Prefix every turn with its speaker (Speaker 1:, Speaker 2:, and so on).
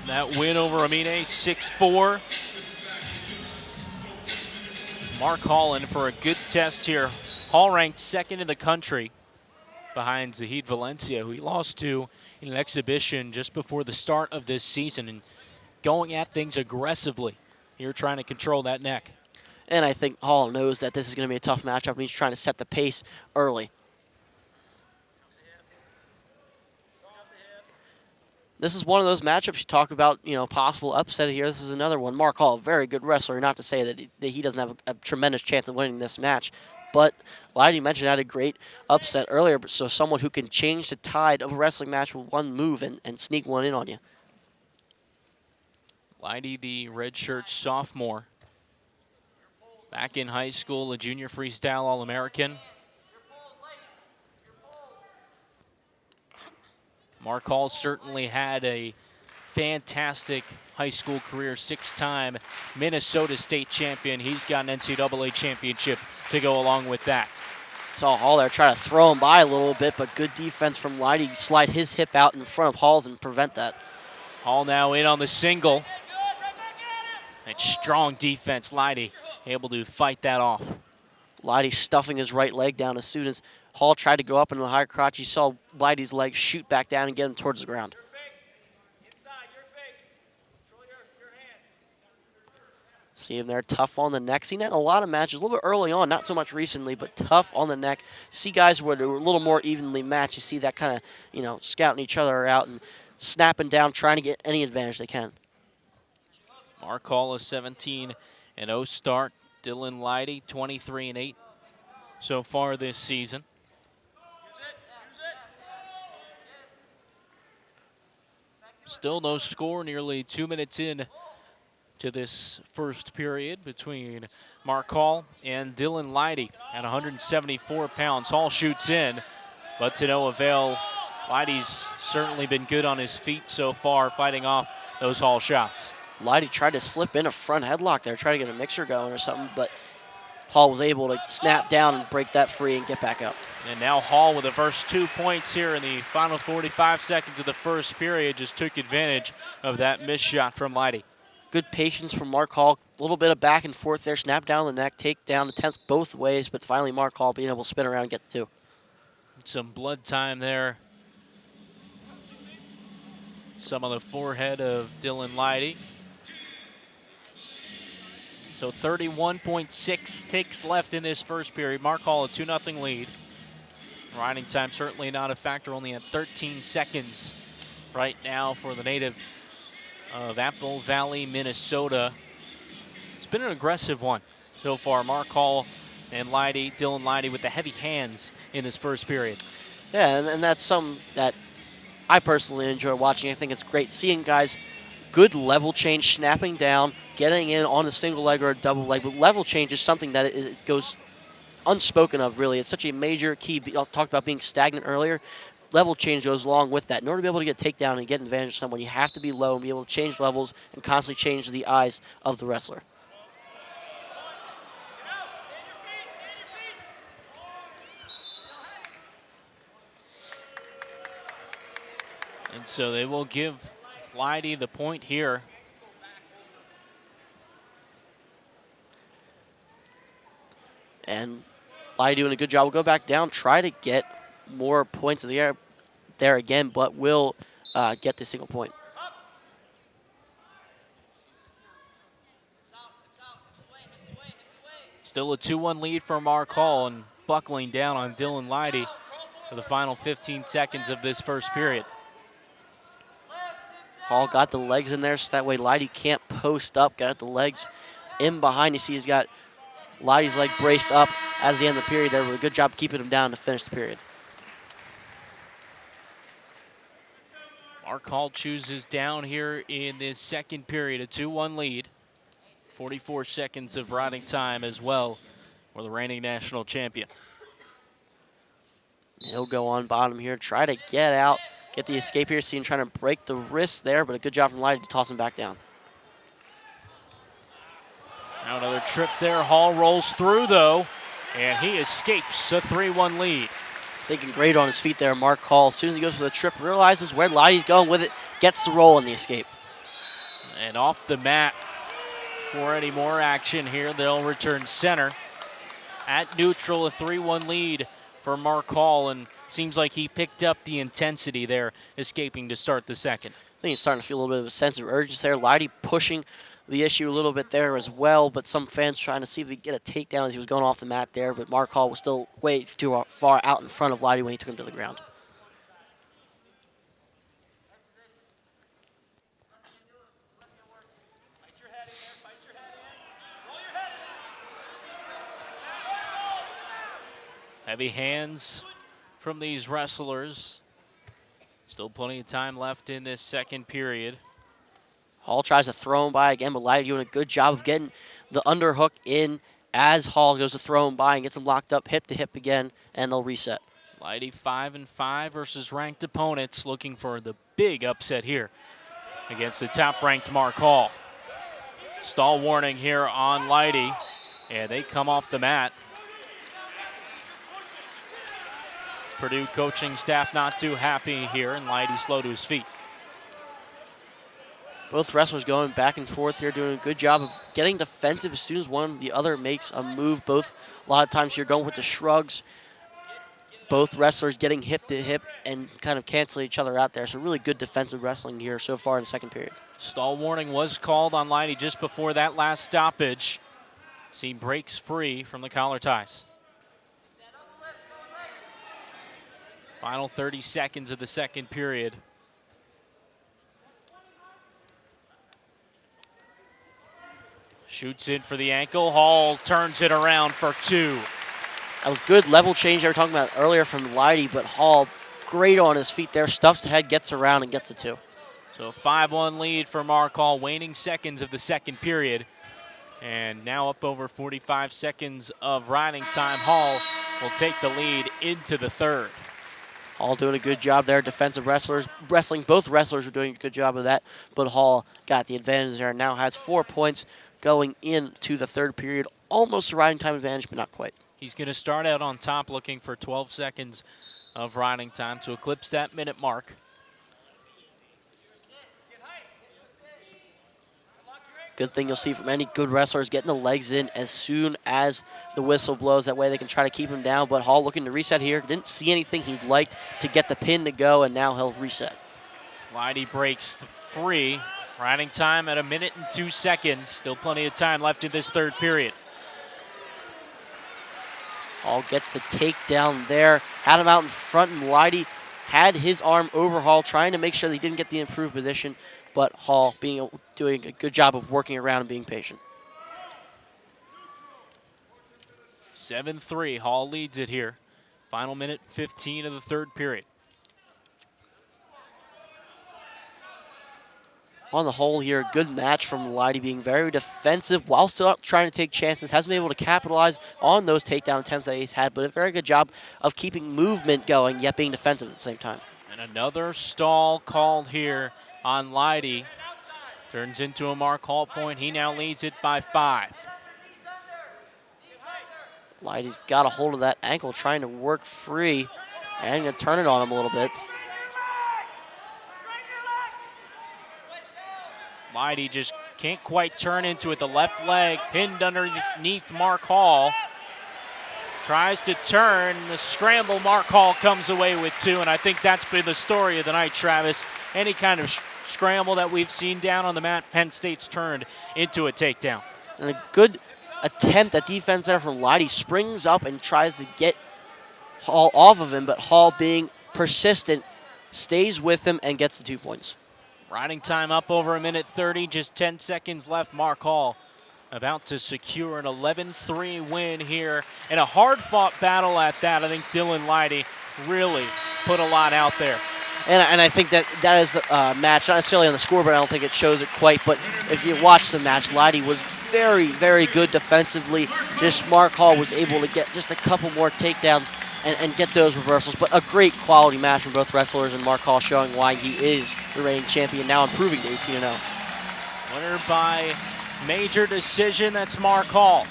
Speaker 1: that win over Amine, 6-4. Mark Hall in for a good test here. Hall ranked second in the country behind Zahid Valencia, who he lost to in an exhibition just before the start of this season, and going at things aggressively here, trying to control that neck.
Speaker 2: And I think Hall knows that this is going to be a tough matchup, and he's trying to set the pace early. This is one of those matchups you talk about, possible upset here. This is another one. Mark Hall, a very good wrestler. Not to say that he doesn't have a tremendous chance of winning this match, but Lydy mentioned had a great upset earlier. So someone who can change the tide of a wrestling match with one move and sneak one in on you.
Speaker 1: Lydy, the redshirt sophomore, back in high school, a junior freestyle All-American. Mark Hall certainly had a fantastic high school career, 6-time Minnesota State champion. He's got an NCAA championship to go along with that.
Speaker 2: Saw Hall there try to throw him by a little bit, but good defense from Lydy. Slide his hip out in front of Hall's and prevent that.
Speaker 1: Hall now in on the single. And strong defense, Lydy able to fight that off.
Speaker 2: Lydy stuffing his right leg down as soon as Hall tried to go up into the high crotch. You saw Lydy's leg shoot back down and get him towards the ground. See him there, tough on the neck. Seen that in a lot of matches, a little bit early on, not so much recently, but tough on the neck. See guys where they're a little more evenly matched. You see that kind of, scouting each other out and snapping down, trying to get any advantage they can.
Speaker 1: Mark Hall, a 17-0 start. Dylan Lydy, 23-8 so far this season. Still no score, nearly 2 minutes in to this first period between Mark Hall and Dylan Lydy at 174 pounds. Hall shoots in, but to no avail. Lydy's certainly been good on his feet so far, fighting off those Hall shots.
Speaker 2: Lydy tried to slip in a front headlock there, try to get a mixer going or something, but Hall was able to snap down and break that free and get back up.
Speaker 1: And now Hall with the first 2 points here in the final 45 seconds of the first period, just took advantage of that missed shot from Lydy.
Speaker 2: Good patience from Mark Hall. A little bit of back and forth there, snap down the neck, take down, attempts both ways, but finally Mark Hall being able to spin around and get the two.
Speaker 1: Some blood time there. Some on the forehead of Dylan Lydy. So 31.6 ticks left in this first period. Mark Hall a 2-0 lead. Riding time certainly not a factor, only at 13 seconds right now for the native of Apple Valley, Minnesota. It's been an aggressive one so far. Mark Hall and Lydy, Dylan Lydy with the heavy hands in this first period.
Speaker 2: Yeah, and that's something that I personally enjoy watching. I think it's great seeing guys, good level change, snapping down, getting in on a single leg or a double leg. But level change is something that it goes unspoken of, really. It's such a major key. I talked about being stagnant earlier. Level change goes along with that. In order to be able to get takedown and get advantage of someone, you have to be low and be able to change levels and constantly change the eyes of the wrestler.
Speaker 1: And so they will give Lydy the point here.
Speaker 2: And Lydy doing a good job. We'll go back down, try to get more points in the air there again, but will get the single point.
Speaker 1: Still a 2-1 lead for Mark Hall, and buckling down on Dylan Lydy for the final 15 seconds of this first period.
Speaker 2: Hall got the legs in there so that way Lydy can't post up. Got the legs in behind. You see he's got Lydy's leg braced up as the end of the period there. With a good job keeping him down to finish the period.
Speaker 1: Mark Hall chooses down here in this second period, a 2-1 lead. 44 seconds of riding time as well for the reigning national champion.
Speaker 2: He'll go on bottom here, try to get out, get the escape here. See him trying to break the wrist there, but a good job from Lydy to toss him back down.
Speaker 1: Now another trip there. Hall rolls through, though, and he escapes a 3-1 lead.
Speaker 2: Thinking great on his feet there, Mark Hall. As soon as he goes for the trip, realizes where Lydy's going with it, gets the roll in the escape.
Speaker 1: And off the mat for any more action here. They'll return center. At neutral, a 3-1 lead for Mark Hall, and seems like he picked up the intensity there, escaping to start the second.
Speaker 2: I think he's starting to feel a little bit of a sense of urgency there. Lydy pushing the issue a little bit there as well, but some fans trying to see if he could get a takedown as he was going off the mat there, but Mark Hall was still way too far out in front of Lydy when he took him to the ground.
Speaker 1: Heavy hands from these wrestlers. Still plenty of time left in this second period.
Speaker 2: Hall tries to throw him by again, but Lydy doing a good job of getting the underhook in as Hall goes to throw him by and gets him locked up hip to hip again, and they'll reset.
Speaker 1: Lydy 5-5 versus ranked opponents, looking for the big upset here against the top-ranked Mark Hall. Stall warning here on Lydy, and they come off the mat. Purdue coaching staff not too happy here, and Lydy slow to his feet.
Speaker 2: Both wrestlers going back and forth here, doing a good job of getting defensive as soon as one or the other makes a move. Both, a lot of times you're going with the shrugs. Both wrestlers getting hip to hip and kind of canceling each other out there. So really good defensive wrestling here so far in the second period.
Speaker 1: Stall warning was called on Lydy just before that last stoppage. He breaks free from the collar ties. Final 30 seconds of the second period. Shoots in for the ankle. Hall turns it around for two.
Speaker 2: That was good level change they were talking about earlier from Lydy, but Hall great on his feet there, stuffs the head, gets around, and gets the two.
Speaker 1: So 5-1 lead for Mark Hall, waning seconds of the second period. And now up over 45 seconds of riding time. Hall will take the lead into the third.
Speaker 2: Hall doing a good job there. Defensive wrestling. Both wrestlers were doing a good job of that, but Hall got the advantage there and now has 4 points going into the third period. Almost a riding time advantage, but not quite.
Speaker 1: He's going to start out on top looking for 12 seconds of riding time to eclipse that minute mark.
Speaker 2: Good thing you'll see from any good wrestlers getting the legs in as soon as the whistle blows. That way they can try to keep him down. But Hall looking to reset here. Didn't see anything he liked to get the pin to go, and now he'll reset.
Speaker 1: Lydy breaks free. Riding time at 1 minute and 2 seconds. Still plenty of time left in this third period.
Speaker 2: Hall gets the takedown there. Had him out in front, and Lydy had his arm over Hall, trying to make sure that he didn't get the improved position. But Hall doing a good job of working around and being patient.
Speaker 1: 7-3, Hall leads it here. Final minute 15 of the third period.
Speaker 2: On the whole here, a good match from Lydy, being very defensive while still trying to take chances. Hasn't been able to capitalize on those takedown attempts that he's had, but a very good job of keeping movement going, yet being defensive at the same time.
Speaker 1: And another stall called here on Lydy. Turns into a Mark Hall point. He now leads it by 5.
Speaker 2: Lydy's got a hold of that ankle, trying to work free and gonna turn it on him a little bit.
Speaker 1: Lydy just can't quite turn into it. The left leg pinned underneath Mark Hall. Tries to turn. The scramble, Mark Hall comes away with 2, and I think that's been the story of the night, Travis. Any kind of scramble that we've seen down on the mat, Penn State's turned into a takedown.
Speaker 2: And a good attempt at defense there from Lydy. Springs up and tries to get Hall off of him, but Hall, being persistent, stays with him and gets the 2 points.
Speaker 1: Riding time up over 1 minute 30, just 10 seconds left. Mark Hall about to secure an 11-3 win here in a hard-fought battle at that. I think Dylan Lydy really put a lot out there.
Speaker 2: And I think that is the match, not necessarily on the scoreboard. I don't think it shows it quite, but if you watch the match, Lydy was very, very good defensively. Just Mark Hall was able to get just a couple more takedowns and get those reversals. But a great quality match from both wrestlers, and Mark Hall showing why he is the reigning champion, now improving to 18-0.
Speaker 1: Winner by major decision, that's Mark Hall.